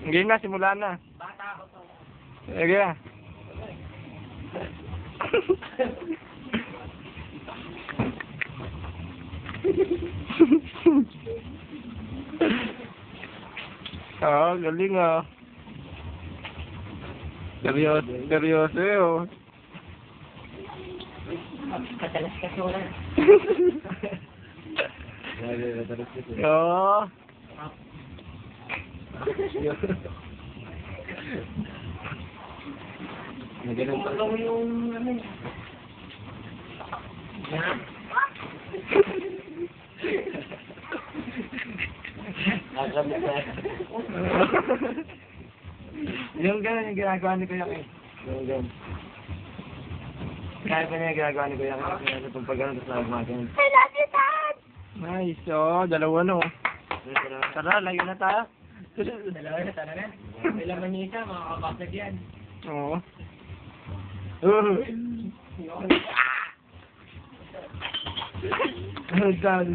Sige na, simula na. Bata ako to. Sige na. Galing ah. Seryoso eh oh. Katalas kasi wala. Oo. Magawa mo yung ano. Yan. Yung gano'n yung ginagawa ni Kuya Kay. Yung gano'n. Kaya pa niya yung ginagawa ni Kuya Kay. Sa pagpagano'n tapos nagmagano'n. I love you, Dad! Nice. Oh, dalawa no. Tara, layo na tayo. Dalawa na, tara na. May laman niya isa, makakapasag yan. Oo. Yung... Oh, God.